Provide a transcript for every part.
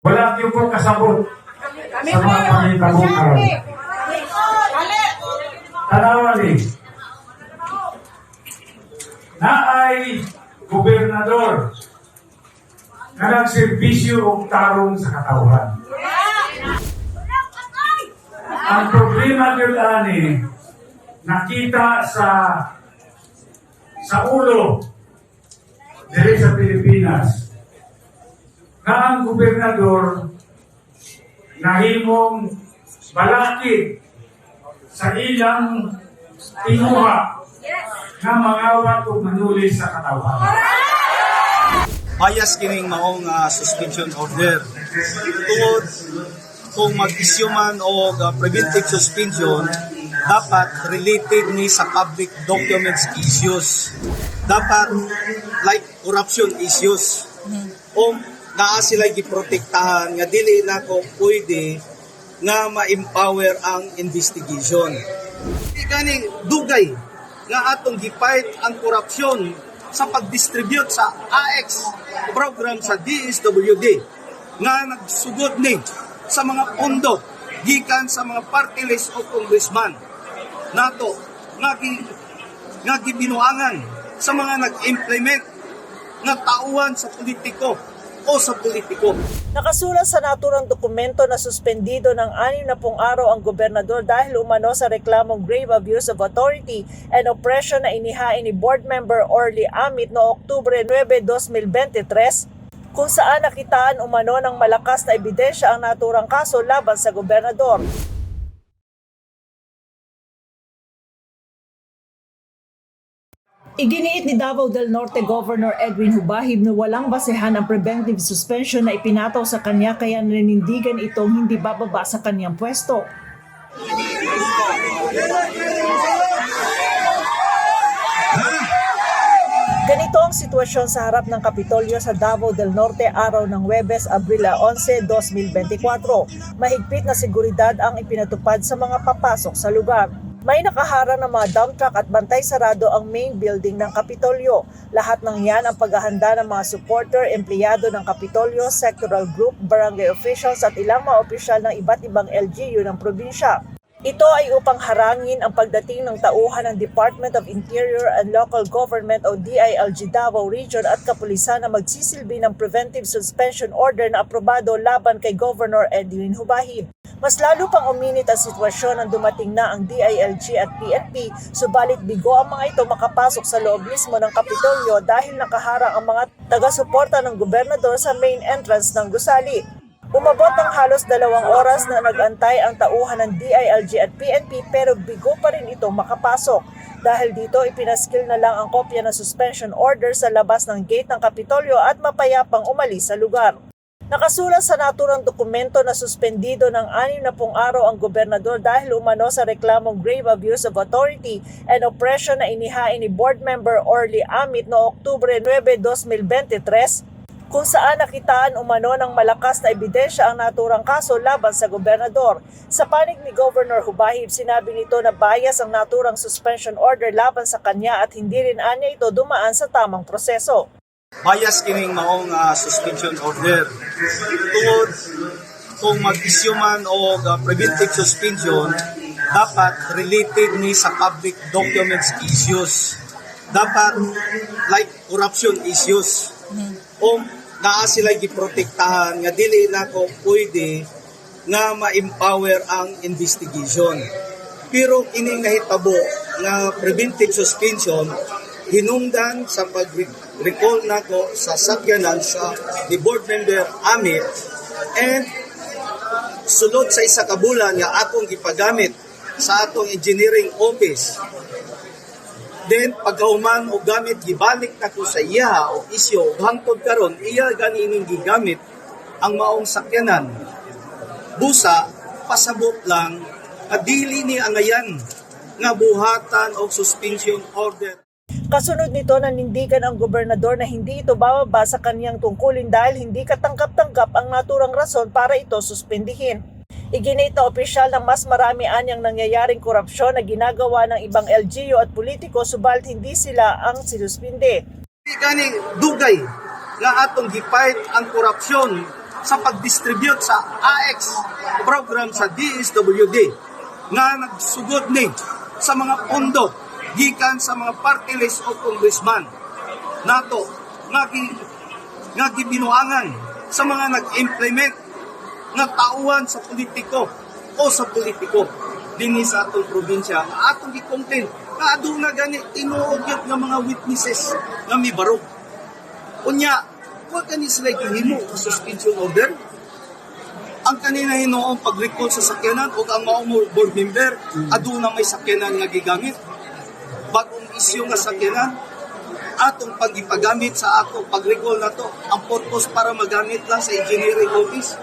Wala yung po kasabot sa mga pangitabong karon. Tanawali, na ay gobernador na nagserbisyo o tarong sa katawhan. Ang problema yun ani, nakita sa ulo dito sa Pilipinas na ang gobernador nahimong balakid sa ilang inuha na mangawat o manuli sa katawan. Bias kining maong suspension order. Tungod kung mag-issue man o preventive suspension, dapat related ni sa public documents issues. Dapat like corruption issues. O naa sila giprotektahan nga dili na ko pwede nga ma-empower ang investigation. Ganing dugay nga atong gifight ang korupsyon sa pag-distribute sa AX program sa DSWD nga nagsugod ni sa mga pondo gikan sa mga party list o congressman nato nga gibinuangan sa mga nag-implement nga tauhan sa politiko o sa politiko. Nakasulat sa naturang dokumento na suspendido ng 60 araw ang gobernador dahil umano sa reklamong grave abuse of authority and oppression na inihain ni board member Orly Amit no Oktubre 9, 2023, kung saan nakitaan umano ng malakas na ebidensya ang naturang kaso laban sa gobernador. Iginiit ni Davao del Norte Governor Edwin Hubahib na walang basehan ang preventive suspension na ipinataw sa kanya kaya nanindigan itong hindi bababa sa kanyang pwesto. Ganito ang sitwasyon sa harap ng Kapitolyo sa Davao del Norte araw ng Huwebes, Abril 11, 2024. Mahigpit na seguridad ang ipinatupad sa mga papasok sa lugar. May nakaharang ng mga dump truck at bantay sarado ang main building ng Kapitolyo. Lahat ng yan ang paghahanda ng mga supporter, empleyado ng Kapitolyo, sectoral group, barangay officials at ilang mga opisyal ng iba't ibang LGU ng probinsya. Ito ay upang harangin ang pagdating ng tauhan ng Department of Interior and Local Government o DILG Davao Region at kapulisan na magsisilbi ng preventive suspension order na aprobado laban kay Governor Edwin Hubahib. Mas lalo pang uminit ang sitwasyon nang dumating na ang DILG at PNP, subalit bigo ang mga ito makapasok sa loob mismo ng Kapitolyo dahil nakaharang ang mga taga-suporta ng gobernador sa main entrance ng gusali. Umabot ng halos 2 oras na nag-antay ang tauhan ng DILG at PNP pero bigo pa rin ito makapasok. Dahil dito ipinaskil na lang ang kopya ng suspension order sa labas ng gate ng Kapitolyo at mapayapang umalis sa lugar. Nakasulat sa naturang dokumento na suspendido ng 60 araw ang gobernador dahil umano sa reklamong grave abuse of authority and oppression na inihain ni board member Orly Amit no Oktubre 9, 2023, kung saan nakitaan umano ng malakas na ebidensya ang naturang kaso laban sa gobernador. Sa panig ni Governor Hubahib, sinabi nito na bias ang naturang suspension order laban sa kanya at hindi rin anya ito dumaan sa tamang proseso. Bias kining maong suspension order. Tungod kung mag-issue man o preventive suspension, dapat related ni sa public documents issues. Dapat like corruption issues. O naa sila giprotektahan nga dili na ko pwede nga ma-empower ang investigation. Pero ining nahitabo nga preventive suspension hinungdan sa pag-recall nako sa sakyanan sa ni board member Amit and sulod sa isa ka bulan nga akong gipagamit sa atong engineering office. Then pagkauman o gamit gibalik nako sa iya o isyo hangtod karon iya ganining gigamit ang maong sakyanan. Busa pasabot lang adili ni angayan nga buhatan og suspension order. Kasunod nito, nanindigan ang gobernador na hindi ito bababa sa kaniyang tungkulin dahil hindi katanggap-tanggap ang naturang rason para ito suspendihin. Iginit na opisyal na mas marami anyang nangyayaring korupsyon na ginagawa ng ibang LGU at politiko subalit hindi sila ang sinuspindi. Ganing dugay nga atong gifight ang korupsyon sa pag-distribute sa AX program sa DSWD nga nagsugod ni sa mga pondo gikan sa mga party list o congressman nato nga gibinuangan sa mga nag-implement nga tauhan sa politiko o sa politiko dinhi sa atong probinsya nga atong gi-complain nga aduna gani tinuod gyud nga mga witnesses nga mibarog. Unya, wa kani sila gihimo sa suspension order. Ang kanina hinoong pag-recall sa sakyanan o ang mga board member aduna may sakyanan nga gigamit. Bagong isyu nga sakyanan atong pagipagamit sa ato pag-recall na to ang purpose para magamit lang sa engineering office.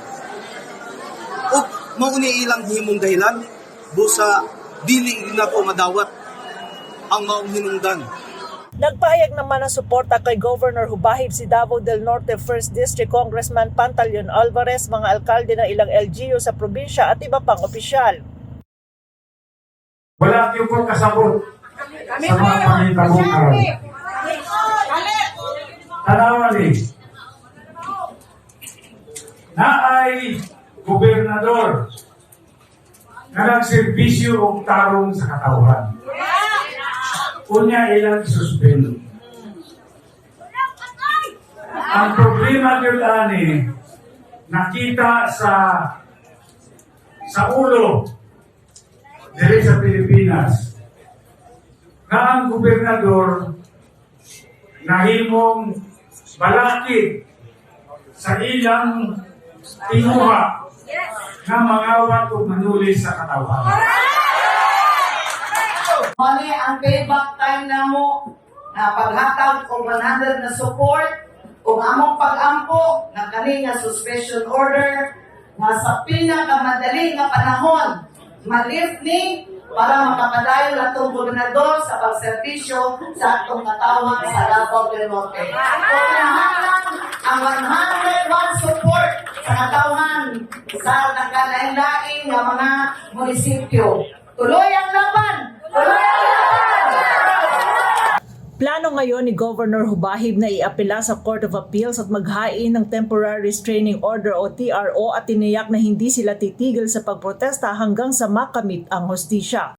O mauni ilang himong dahilan busa dili na ko madawat ang maong hinungdan. Nagpahayag naman ng suporta kay Governor Hubahib si Davao del Norte 1st District Congressman Pantaleon Alvarez, mga alkalde ng ilang LGU sa probinsya at iba pang opisyal. Wala kayo po kasabot sa mga pangitabukan. Tanawali, na ay gobernador na nagserbisyo o tarong sa katauhan. Unya ilang isuspendo. Ang problema yun ani, nakita sa ulo dito sa Pilipinas na ang gobernador nahimong balakid sa ilang tinguha na mangawat o manulis sa katawan. Mali ang payback time na mo na paghatag o 100 na support o among pag-ampo ng kani nga suspension order nga sa pinakamadali nga panahon ma-lift ni para makapadayon na itong gobernador sa pagservisyo sa atong katawan sa Davao del Norte. O ang 101 support sa katawan sa nagkalain-lain nga mga munisipyo. Tuloy ang laban! Tuloy ang laban! Plano ngayon ni Governor Hubahib na iapela sa Court of Appeals at maghain ng Temporary Restraining Order o TRO at tiniyak na hindi sila titigil sa pagprotesta hanggang sa makamit ang hustisya.